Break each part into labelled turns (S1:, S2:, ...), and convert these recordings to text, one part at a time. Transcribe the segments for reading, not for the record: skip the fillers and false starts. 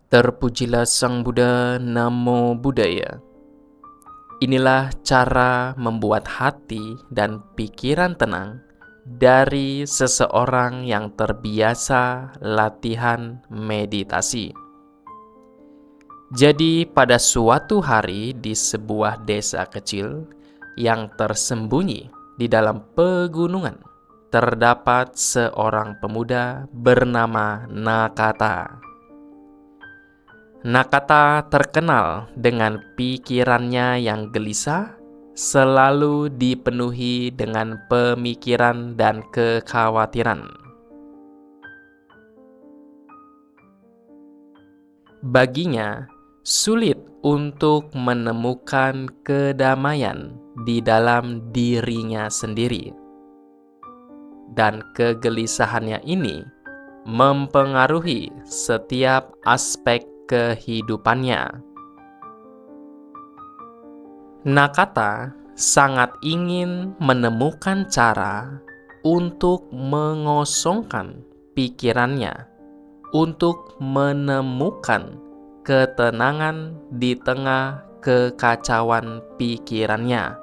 S1: Terpujilah Sang Buddha, Namo Buddhaya. Inilah cara membuat hati dan pikiran tenang dari seseorang yang terbiasa latihan meditasi. Jadi pada suatu hari di sebuah desa kecil yang tersembunyi di dalam pegunungan, terdapat seorang pemuda bernama Nakata. Nakata terkenal dengan pikirannya yang gelisah, selalu dipenuhi dengan pemikiran dan kekhawatiran. Baginya, sulit untuk menemukan kedamaian di dalam dirinya sendiri. Dan kegelisahannya ini mempengaruhi setiap aspek kehidupannya. Nakata sangat ingin menemukan cara untuk mengosongkan pikirannya, untuk menemukan ketenangan di tengah kekacauan pikirannya.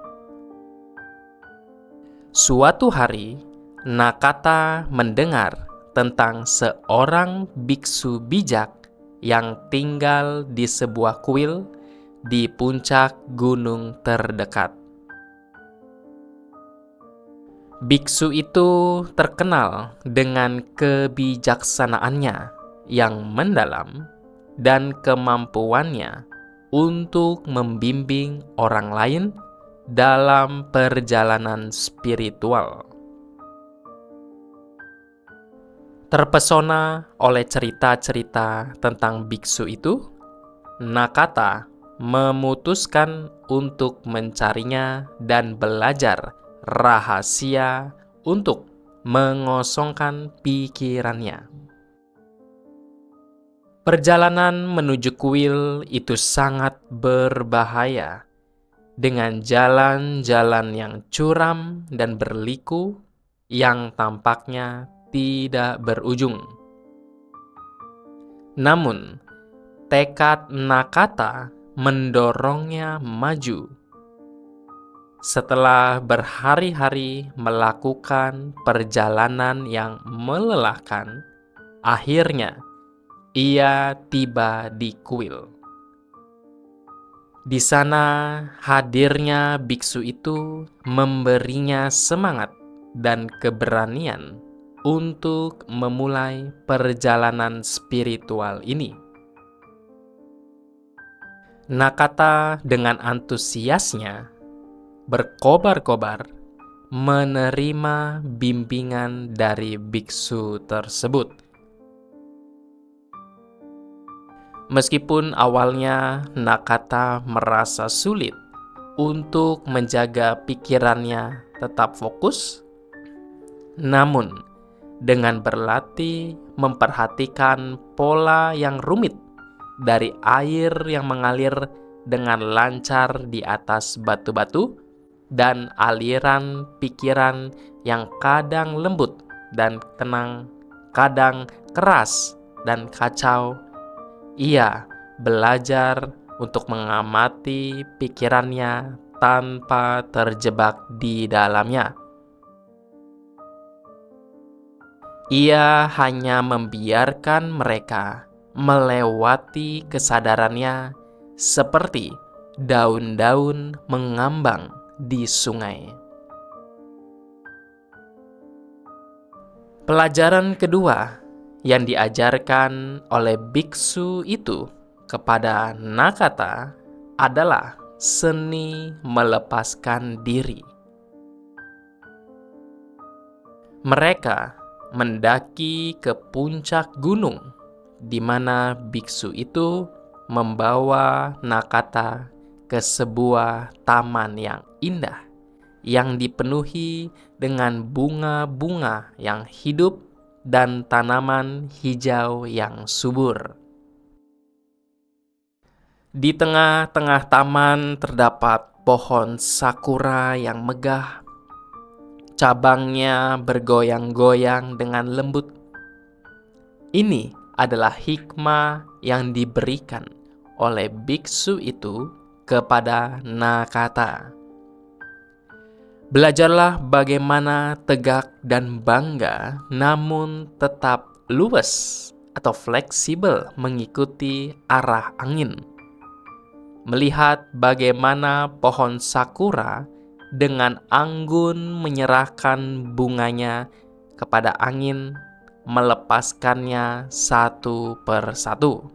S1: Suatu hari, Nakata mendengar tentang seorang biksu bijak yang tinggal di sebuah kuil di puncak gunung terdekat. Biksu itu terkenal dengan kebijaksanaannya yang mendalam dan kemampuannya untuk membimbing orang lain dalam perjalanan spiritual. Terpesona oleh cerita-cerita tentang biksu itu, Nakata memutuskan untuk mencarinya dan belajar rahasia untuk mengosongkan pikirannya. Perjalanan menuju kuil itu sangat berbahaya, dengan jalan-jalan yang curam dan berliku yang tampaknya tidak berujung. Namun, tekad Nakata mendorongnya maju. Setelah berhari-hari melakukan perjalanan yang melelahkan, akhirnya ia tiba di kuil. Di sana hadirnya biksu itu memberinya semangat dan keberanian untuk memulai perjalanan spiritual ini. Nakata dengan antusiasnya berkobar-kobar menerima bimbingan dari biksu tersebut. Meskipun awalnya Nakata merasa sulit untuk menjaga pikirannya tetap fokus, namun dengan berlatih memperhatikan pola yang rumit dari air yang mengalir dengan lancar di atas batu-batu dan aliran pikiran yang kadang lembut dan tenang, kadang keras dan kacau, ia belajar untuk mengamati pikirannya tanpa terjebak di dalamnya. Ia hanya membiarkan mereka melewati kesadarannya seperti daun-daun mengambang di sungai. Pelajaran kedua yang diajarkan oleh biksu itu kepada Nakata adalah seni melepaskan diri. Mereka mendaki ke puncak gunung, di mana biksu itu membawa Nakata ke sebuah taman yang indah, yang dipenuhi dengan bunga-bunga yang hidup dan tanaman hijau yang subur. Di tengah-tengah taman terdapat pohon sakura yang megah. Cabangnya bergoyang-goyang dengan lembut. Ini adalah hikmah yang diberikan oleh biksu itu kepada Nakata. Belajarlah bagaimana tegak dan bangga, namun tetap luwes atau fleksibel mengikuti arah angin. Melihat bagaimana pohon sakura dengan anggun menyerahkan bunganya kepada angin, melepaskannya satu persatu.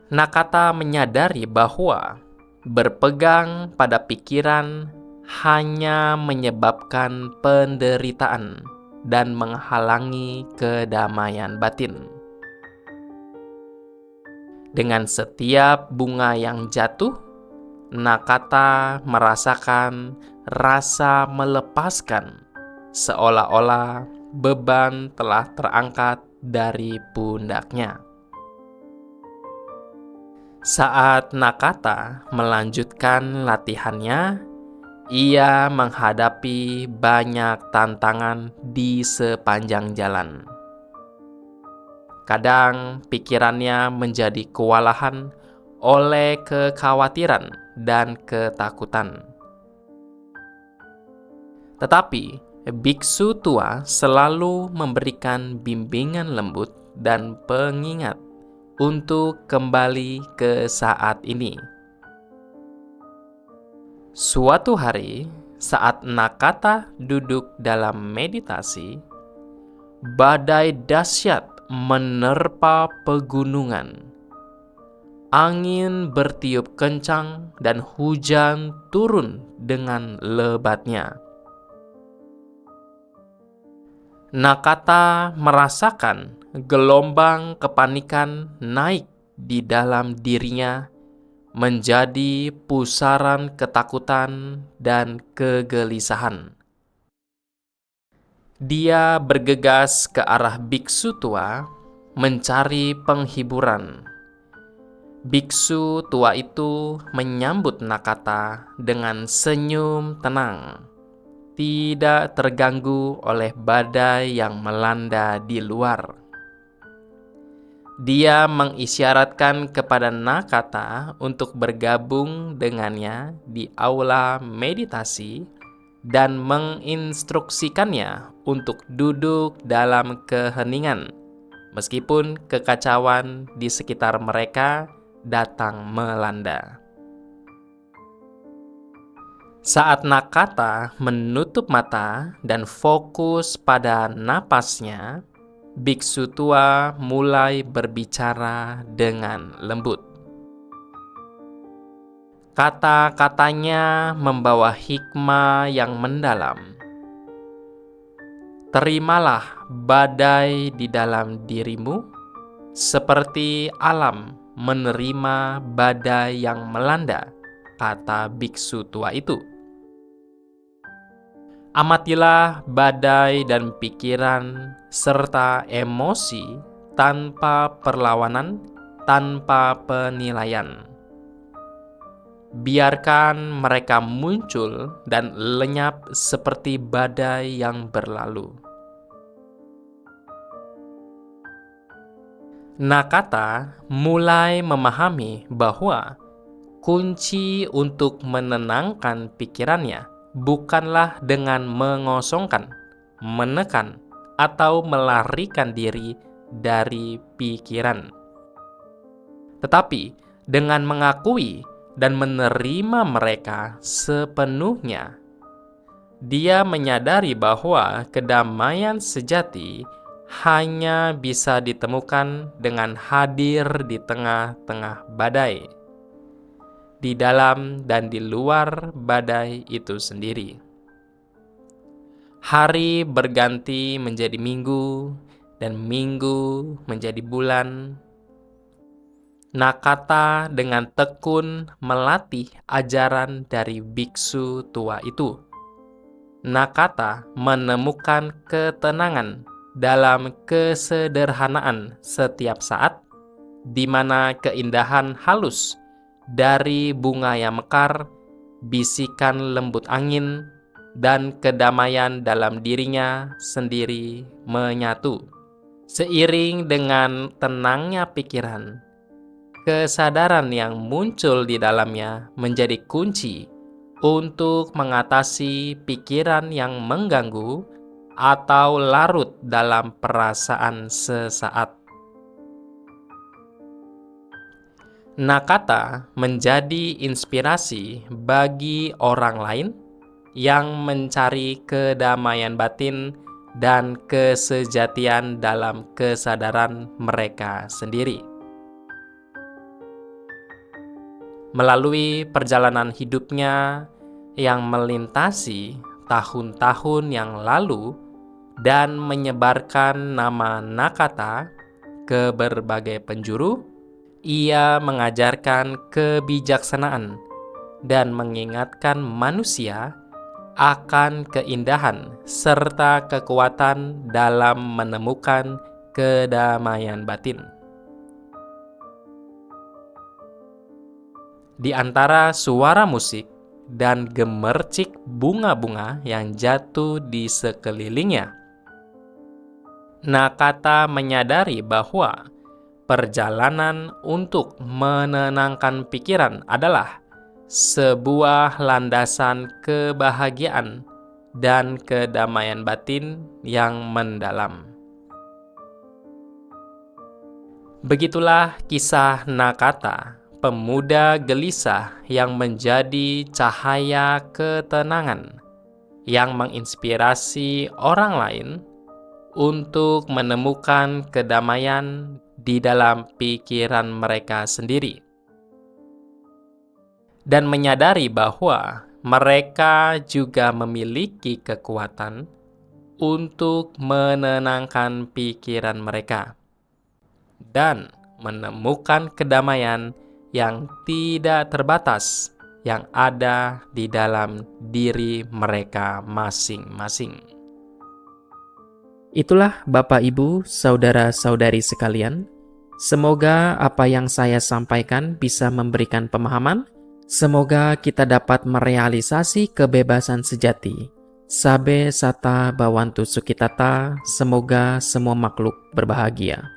S1: Nakata menyadari bahwa berpegang pada pikiran hanya menyebabkan penderitaan dan menghalangi kedamaian batin. Dengan setiap bunga yang jatuh, Nakata merasakan rasa melepaskan, seolah-olah beban telah terangkat dari pundaknya. Saat Nakata melanjutkan latihannya, ia menghadapi banyak tantangan di sepanjang jalan. Kadang pikirannya menjadi kewalahan oleh kekhawatiran dan ketakutan. Tetapi biksu tua selalu memberikan bimbingan lembut dan pengingat untuk kembali ke saat ini. Suatu hari, saat Nakata duduk dalam meditasi, badai dahsyat menerpa pegunungan. Angin bertiup kencang dan hujan turun dengan lebatnya. Nakata merasakan gelombang kepanikan naik di dalam dirinya, menjadi pusaran ketakutan dan kegelisahan. Dia bergegas ke arah biksu tua, mencari penghiburan. Biksu tua itu menyambut Nakata dengan senyum tenang, tidak terganggu oleh badai yang melanda di luar. Dia mengisyaratkan kepada Nakata untuk bergabung dengannya di aula meditasi dan menginstruksikannya untuk duduk dalam keheningan, meskipun kekacauan di sekitar mereka datang melanda. Saat Nakata menutup mata dan fokus pada napasnya, biksu tua mulai berbicara dengan lembut. Kata-katanya membawa hikmah yang mendalam. Terimalah badai di dalam dirimu, seperti alam menerima badai yang melanda, kata biksu tua itu. Amatilah badai dan pikiran serta emosi tanpa perlawanan, tanpa penilaian. Biarkan mereka muncul dan lenyap seperti badai yang berlalu. Nakata mulai memahami bahwa kunci untuk menenangkan pikirannya bukanlah dengan mengosongkan, menekan, atau melarikan diri dari pikiran, tetapi dengan mengakui dan menerima mereka sepenuhnya. Dia menyadari bahwa kedamaian sejati hanya bisa ditemukan dengan hadir di tengah-tengah badai, di dalam dan di luar badai itu sendiri. Hari berganti menjadi minggu, dan minggu menjadi bulan. Nakata dengan tekun melatih ajaran dari biksu tua itu. Nakata menemukan ketenangan dalam kesederhanaan setiap saat, di mana keindahan halus dari bunga yang mekar, bisikan lembut angin, dan kedamaian dalam dirinya sendiri menyatu. Seiring dengan tenangnya pikiran, kesadaran yang muncul di dalamnya menjadi kunci untuk mengatasi pikiran yang mengganggu atau larut dalam perasaan sesaat. Nakata menjadi inspirasi bagi orang lain yang mencari kedamaian batin dan kesejatian dalam kesadaran mereka sendiri. Melalui perjalanan hidupnya yang melintasi tahun-tahun yang lalu dan menyebarkan nama Nakata ke berbagai penjuru, ia mengajarkan kebijaksanaan dan mengingatkan manusia akan keindahan serta kekuatan dalam menemukan kedamaian batin. Di antara suara musik dan gemercik bunga-bunga yang jatuh di sekelilingnya, Nakata menyadari bahwa perjalanan untuk menenangkan pikiran adalah sebuah landasan kebahagiaan dan kedamaian batin yang mendalam. Begitulah kisah Nakata, pemuda gelisah yang menjadi cahaya ketenangan, yang menginspirasi orang lain untuk menemukan kedamaian di dalam pikiran mereka sendiri, dan menyadari bahwa mereka juga memiliki kekuatan untuk menenangkan pikiran mereka dan menemukan kedamaian yang tidak terbatas yang ada di dalam diri mereka masing-masing. Itulah Bapak, Ibu, saudara-saudari sekalian. Semoga apa yang saya sampaikan bisa memberikan pemahaman. Semoga kita dapat merealisasi kebebasan sejati. Sabe sata bawantu sukitata, semoga semua makhluk berbahagia.